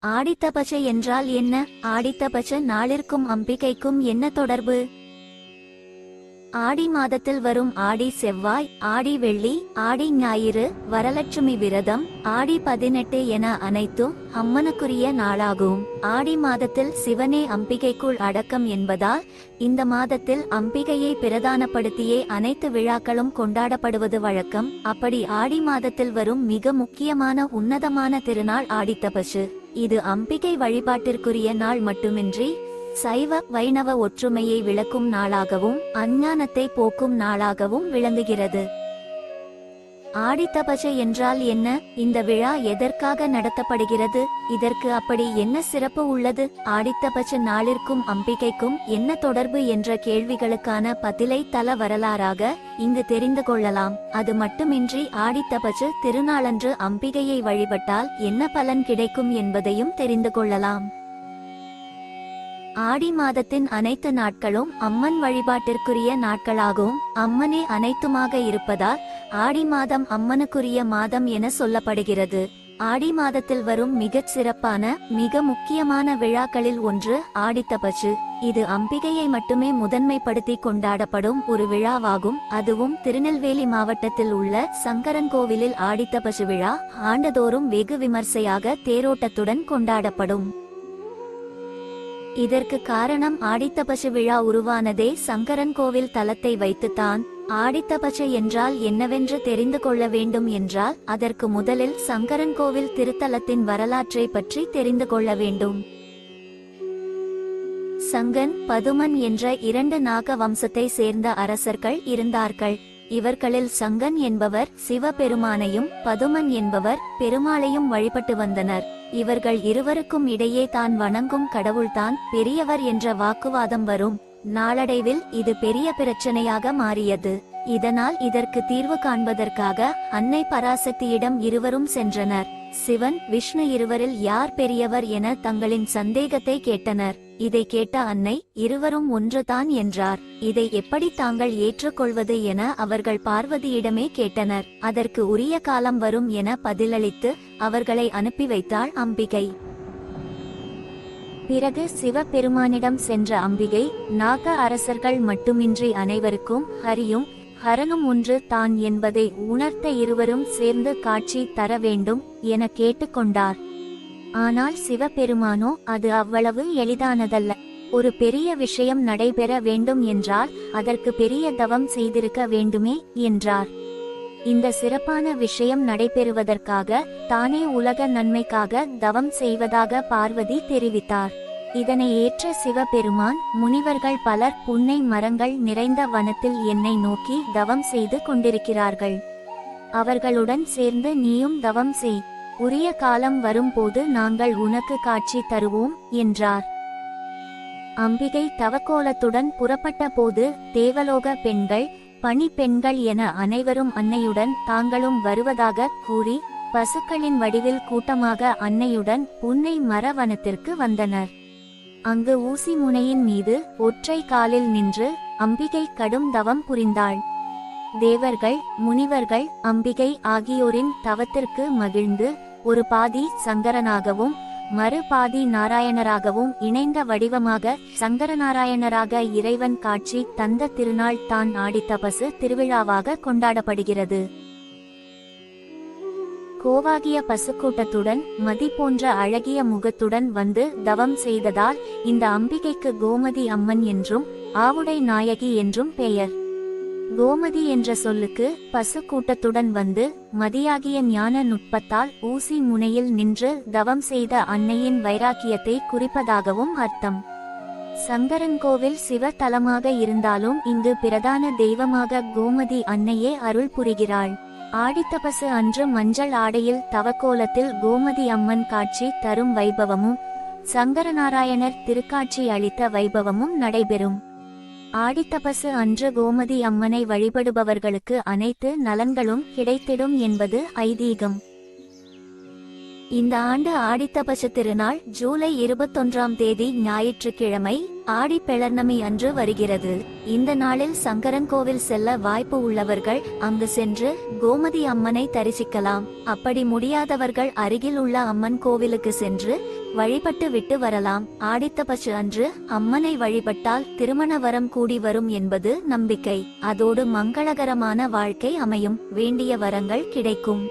ஆடித்தபச என்றால் என்ன? ஆடித்தபச நாளிற்கும் அம்பிகைக்கும் என்ன தொடர்பு? ஆடி மாதத்தில் வரும் ஆடி செவ்வாய், ஆடி வெள்ளி, ஆடி ஞாயிறு, வரலட்சுமி விரதம், ஆடி 18 என அனைத்தும் அம்மனுக்குரிய நாளாகும். ஆடி மாதத்தில் சிவனே அம்பிகைக்குள் அடக்கம் என்பதால் இந்த மாதத்தில் அம்பிகையை பிரதானப்படுத்தியே அனைத்து விழாக்களும் கொண்டாடப்படுவது வழக்கம். அப்படி ஆடி மாதத்தில் வரும் மிக முக்கியமான உன்னதமான திருநாள் ஆடித்தபசு. இது அம்பிகை வழிபாட்டிற்குரிய நாள் மட்டுமின்றி சைவ வைணவ ஒற்றுமையை விளக்கும் நாளாகவும் அஞ்ஞானத்தை போக்கும் நாளாகவும் விளங்குகிறது. ஆடித்தபச என்றால் என்ன? இந்த விழா எதற்காக நடத்தப்படுகிறது? இதற்கு அப்படி என்ன சிறப்பு உள்ளது? ஆடித்தபச நாளிற்கும் அம்பிகைக்கும் என்ன தொடர்பு என்ற கேள்விகளுக்கான பதிலை தல வரலாறாக இங்கு தெரிந்து கொள்ளலாம். அது மட்டுமின்றி ஆடித்தபசு திருநாளன்று அம்பிகையை வழிபட்டால் என்ன பலன் கிடைக்கும் என்பதையும் தெரிந்து கொள்ளலாம். ஆடி மாதத்தின் அனைத்து நாட்களும் அம்மன் வழிபாட்டிற்குரிய நாட்களாகவும் அம்மனே அனைத்துமாக இருப்பதால் ஆடி மாதம் அம்மனுக்குரிய மாதம் என சொல்லப்படுகிறது. ஆடி மாதத்தில் வரும் மிகச் சிறப்பான மிக முக்கியமான விழாக்களில் ஒன்று ஆடித்தபசு. இது அம்பிகையை மட்டுமே முதன்மைப்படுத்தி கொண்டாடப்படும் ஒரு விழாவாகும். அதுவும் திருநெல்வேலி மாவட்டத்தில் உள்ள சங்கரன் கோவிலில் ஆடித்தபசு விழா ஆண்டுதோறும் வெகு விமர்சையாக தேரோட்டத்துடன் கொண்டாடப்படும். இதற்கு காரணம் ஆடித்தபசு விழா உருவானதே சங்கரன் கோவில் தலத்தை வைத்துத்தான். ஆடித்தபசு என்றால் என்னவென்று தெரிந்து கொள்ள வேண்டும் என்றால் அதற்கு முதலில் சங்கரன் கோவில் திருத்தலத்தின் வரலாற்றை பற்றி தெரிந்து கொள்ள வேண்டும். சங்கன், பதுமன் என்ற 2 நாக வம்சத்தை சேர்ந்த அரசர்கள் இருந்தார்கள். இவர்களில் சங்கன் என்பவர் சிவபெருமானையும் பதுமன் என்பவர் பெருமாளையும் வழிபட்டு வந்தனர். இவர்கள் இருவருக்கும் இடையே தான் வணங்கும் கடவுள்தான் பெரியவர் என்ற வாக்குவாதம் வரும். நாளடைவில் இது பெரிய பிரச்சனையாக மாறியது. இதனால் இதற்கு தீர்வு காண்பதற்காக அன்னை பராசக்தியிடம் இருவரும் சென்றனர். சிவன், விஷ்ணு இருவரில் யார் பெரியவர் என தங்களின் சந்தேகத்தை கேட்டனர். இதை கேட்ட அன்னை இருவரும் ஒன்றுதான் என்றார். இதை எப்படி தாங்கள் ஏற்றுக்கொள்வது என அவர்கள் பார்வதியிடமே கேட்டனர். அதற்கு உரிய காலம் வரும் என பதிலளித்து அவர்களை அனுப்பி வைத்தாள் அம்பிகை. பிறகு சிவபெருமானிடம் சென்ற அம்பிகை நாக அரசர்கள் மட்டுமின்றி அனைவருக்கும் ஹரியும் ஹரனும் ஒன்று தான் என்பதை உணர்த்த இருவரும் சேர்ந்து காட்சி தர வேண்டும் என கேட்டுக்கொண்டார். ஆனால் சிவபெருமானோ அது அவ்வளவு எளிதானதல்ல. ஒரு பெரிய விஷயம் நடைபெற வேண்டும் என்றால் அதற்கு பெரிய தவம் செய்திருக்க வேண்டுமே என்றார். இந்த சிறப்பான விஷயம் நடைபெறுவதற்காக தானே உலக நன்மைக்காக தவம் செய்வதாக பார்வதி தெரிவித்தார். இதனை ஏற்ற சிவபெருமான், முனிவர்கள் பலர் புன்னை மரங்கள் நிறைந்த வனத்தில் என்னை நோக்கி தவம் செய்து கொண்டிருக்கிறார்கள். அவர்களுடன் சேர்ந்து நீயும் தவம் செய். உரிய காலம் வரும்போது நாங்கள் உனக்கு காட்சி தருவோம் என்றார். அம்பிகை தவக்கோலத்துடன் புறப்பட்ட போது தேவலோக பெண்கள், பணி பெண்கள் என அனைவரும் அன்னையுடன் தாங்களும் வருவதாக கூறி பசுக்களின் வடிவில் கூட்டமாக அன்னையுடன் புன்னை மரவனத்திற்கு வந்தனர். அங்கு ஊசி முனையின் மீது ஒற்றை காலில் நின்று அம்பிகை கடும் தவம் புரிந்தாள். தேவர்கள், முனிவர்கள், அம்பிகை ஆகியோரின் தவத்திற்கு மகிழ்ந்து ஒரு பாதி சங்கரனாகவும் மறுபாதி நாராயணராகவும் இணைந்த வடிவமாக சங்கரநாராயணராக இறைவன் காட்சி தந்த திருநாள் தான் ஆடித்தபசு திருவிழாவாக கொண்டாடப்படுகிறது. கோவாகிய பசுக்கூட்டத்துடன் மதி போன்ற அழகிய முகத்துடன் வந்து தவம் செய்ததால் இந்த அம்பிகைக்கு கோமதி அம்மன் என்றும் ஆவுடை நாயகி என்றும் பெயர். கோமதி என்ற சொல்லுக்கு பசு கூட்டத்துடன் வந்து மதியாகிய ஞான நுட்பத்தால் ஊசி முனையில் நின்று தவம் செய்த அன்னையின் வைராக்கியத்தை குறிப்பதாகவும் அர்த்தம். சங்கரன் கோவில் சிவ தலமாக இருந்தாலும் இங்கு பிரதான தெய்வமாக கோமதி அன்னையே அருள் புரிகிறாள். ஆடித்தபசு அன்று மஞ்சள் ஆடையில் தவக்கோலத்தில் கோமதி அம்மன் காட்சி தரும் வைபவமும் சங்கரநாராயணர் திருக்காட்சி அளித்த வைபவமும் நடைபெறும். ஆடித்தபசு அன்று கோமதி அம்மனை வழிபடுபவர்களுக்கு அனைத்து நலன்களும் கிடைத்திடும் என்பது ஐதீகம். இந்த ஆண்டு ஆடித்தபச திருநாள் ஜூலை 21ஆம் தேதி ஞாயிற்றுக்கிழமை ஆடி பெளர்ணமி அன்று வருகிறது. இந்த நாளில் சங்கரன்கோவில் செல்ல வாய்ப்பு உள்ளவர்கள் அங்கு சென்று கோமதி அம்மனை தரிசிக்கலாம். அப்படி முடியாதவர்கள் அருகில் உள்ள அம்மன் கோவிலுக்கு சென்று வழிபட்டு விட்டு வரலாம். ஆடித்தபசு அன்று அம்மனை வழிபட்டால் திருமண வரம் கூடி வரும் என்பது நம்பிக்கை. அதோடு மங்களகரமான வாழ்க்கை அமையும், வேண்டிய வரங்கள் கிடைக்கும்.